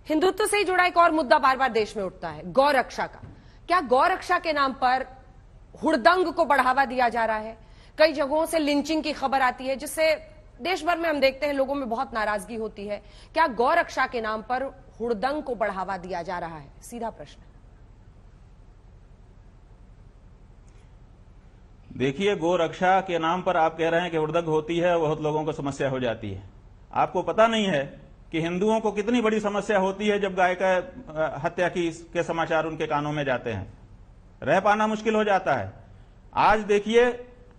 हिंदुत्व से ही जुड़ा एक और मुद्दा बार बार देश में उठता है, गौरक्षा का। क्या गौरक्षा के नाम पर हुड़दंग को बढ़ावा दिया जा रहा है? कई जगहों से लिंचिंग की खबर आती है, जिससे देश भर में हम देखते हैं लोगों में बहुत नाराजगी होती है। क्या गौरक्षा के नाम पर हुड़दंग को बढ़ावा दिया जा रहा है? सीधा प्रश्न। देखिए, गोरक्षा के नाम पर आप कह रहे हैं कि हुड़दंग होती है, बहुत लोगों को समस्या हो जाती है। आपको पता नहीं है कि हिंदुओं को कितनी बड़ी समस्या होती है जब गाय का हत्या के समाचार उनके कानों में जाते हैं। रह पाना मुश्किल हो जाता है। आज देखिए,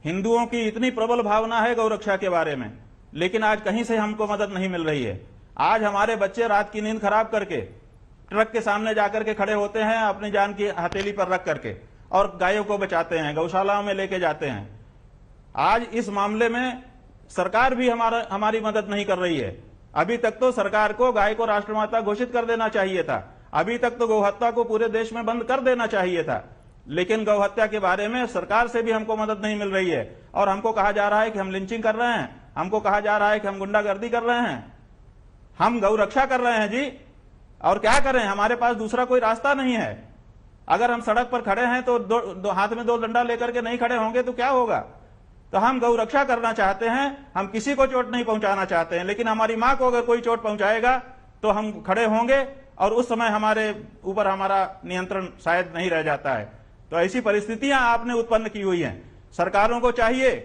हिंदुओं की इतनी प्रबल भावना है गौरक्षा के बारे में, लेकिन आज कहीं से हमको मदद नहीं मिल रही है। आज हमारे बच्चे रात की नींद खराब करके ट्रक के सामने जाकर के खड़े होते हैं, अपनी जान की हथेली पर रख करके, और गायों को बचाते हैं, गौशालाओं में लेके जाते हैं। आज इस मामले में सरकार भी हमारी मदद नहीं कर रही है। अभी तक तो सरकार को गाय को राष्ट्रमाता घोषित कर देना चाहिए था। अभी तक तो गौहत्या को पूरे देश में बंद कर देना चाहिए था, लेकिन गौहत्या के बारे में सरकार से भी हमको मदद नहीं मिल रही है। और हमको कहा जा रहा है कि हम लिंचिंग कर रहे हैं, हमको कहा जा रहा है कि हम गुंडागर्दी कर रहे हैं। हम गौरक्षा कर रहे हैं जी, और क्या करें? हमारे पास दूसरा कोई रास्ता नहीं है। अगर हम सड़क पर खड़े हैं तो हाथ में 2 डंडा लेकर के नहीं खड़े होंगे तो क्या होगा? तो हम गौरक्षा करना चाहते हैं, हम किसी को चोट नहीं पहुंचाना चाहते हैं, लेकिन हमारी मां को अगर कोई चोट पहुंचाएगा तो हम खड़े होंगे, और उस समय हमारे ऊपर हमारा नियंत्रण शायद नहीं रह जाता है। तो ऐसी परिस्थितियां आपने उत्पन्न की हुई हैं। सरकारों को चाहिए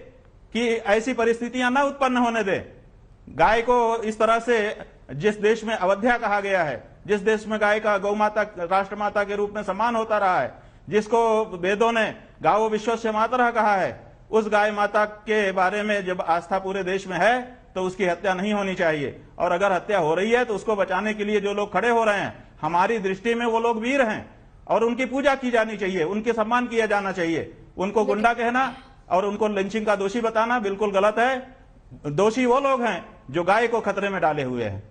कि ऐसी परिस्थितियां ना उत्पन्न होने दे। गाय को इस तरह से, जिस देश में अवध्या कहा गया है, जिस देश में गाय का गौ माता राष्ट्रमाता के रूप में सम्मान होता रहा है, जिसको वेदों ने गावो विश्वस्य मातरः कहा है, उस गाय माता के बारे में जब आस्था पूरे देश में है तो उसकी हत्या नहीं होनी चाहिए। और अगर हत्या हो रही है तो उसको बचाने के लिए जो लोग खड़े हो रहे हैं, हमारी दृष्टि में वो लोग वीर हैं, और उनकी पूजा की जानी चाहिए, उनके सम्मान किया जाना चाहिए। उनको गुंडा कहना और उनको लिंचिंग का दोषी बताना बिल्कुल गलत है। दोषी वो लोग हैं जो गाय को खतरे में डाले हुए हैं।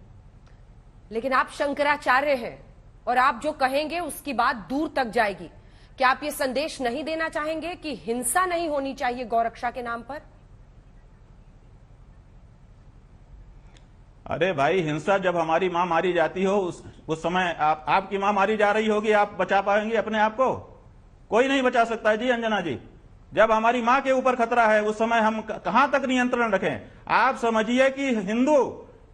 लेकिन आप शंकराचार्य हैं, और आप जो कहेंगे उसकी बात दूर तक जाएगी। क्या आप ये संदेश नहीं देना चाहेंगे कि हिंसा नहीं होनी चाहिए गौरक्षा के नाम पर? अरे भाई, हिंसा जब हमारी मां मारी जाती हो उस समय आपकी मां मारी जा रही होगी, आप बचा पाएंगे अपने आप को? कोई नहीं बचा सकता है जी अंजना जी। जब हमारी मां के ऊपर खतरा है उस समय हम कहां तक नियंत्रण रखें? आप समझिए कि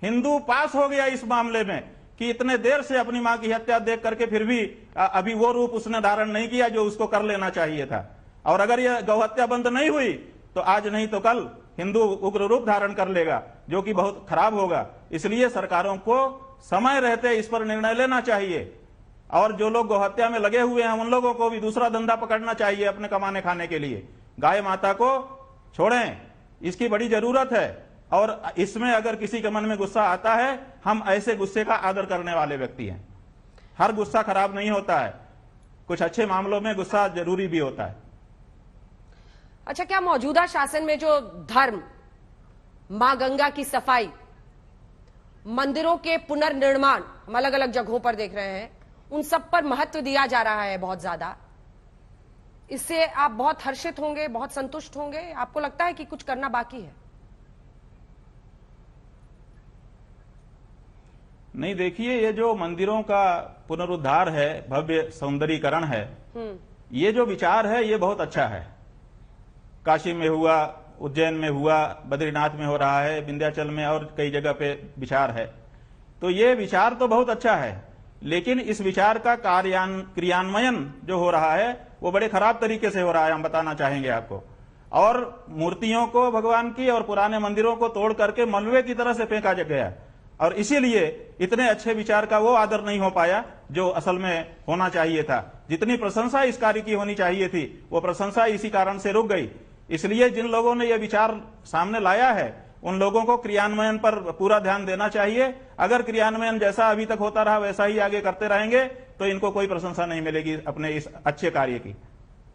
हिंदू पास हो गया इस मामले में कि इतने देर से अपनी मां की हत्या देख करके फिर भी अभी वो रूप उसने धारण नहीं किया जो उसको कर लेना चाहिए था। और अगर यह गौहत्या बंद नहीं हुई तो आज नहीं तो कल हिंदू उग्र रूप धारण कर लेगा, जो कि बहुत खराब होगा। इसलिए सरकारों को समय रहते इस पर निर्णय लेना चाहिए, और जो लोग गौहत्या में लगे हुए हैं उन लोगों को भी दूसरा धंधा पकड़ना चाहिए अपने कमाने खाने के लिए। गाय माता को छोड़ें, इसकी बड़ी जरूरत है। और इसमें अगर किसी के मन में गुस्सा आता है, हम ऐसे गुस्से का आदर करने वाले व्यक्ति हैं। हर गुस्सा खराब नहीं होता है, कुछ अच्छे मामलों में गुस्सा जरूरी भी होता है। अच्छा, क्या मौजूदा शासन में जो धर्म, मां गंगा की सफाई, मंदिरों के पुनर्निर्माण हम अलग अलग जगहों पर देख रहे हैं, उन सब पर महत्व दिया जा रहा है बहुत ज्यादा, इससे आप बहुत हर्षित होंगे, बहुत संतुष्ट होंगे? आपको लगता है कि कुछ करना बाकी है? नहीं, देखिए, ये जो मंदिरों का पुनरुद्धार है, भव्य सौंदर्यीकरण है, ये जो विचार है ये बहुत अच्छा है। काशी में हुआ, उज्जैन में हुआ, बद्रीनाथ में हो रहा है, विंध्याचल में और कई जगह पे विचार है। तो ये विचार तो बहुत अच्छा है, लेकिन इस विचार का क्रियान्वयन जो हो रहा है वो बड़े खराब तरीके से हो रहा है, हम बताना चाहेंगे आपको। और मूर्तियों को भगवान की और पुराने मंदिरों को तोड़ करके मलबे की तरह से फेंका गया, और इसीलिए इतने अच्छे विचार का वो आदर नहीं हो पाया जो असल में होना चाहिए था। जितनी प्रशंसा इस कार्य की होनी चाहिए थी वो प्रशंसा इसी कारण से रुक गई। इसलिए जिन लोगों ने यह विचार सामने लाया है उन लोगों को क्रियान्वयन पर पूरा ध्यान देना चाहिए। अगर क्रियान्वयन जैसा अभी तक होता रहा वैसा ही आगे करते रहेंगे तो इनको कोई प्रशंसा नहीं मिलेगी अपने इस अच्छे कार्य की।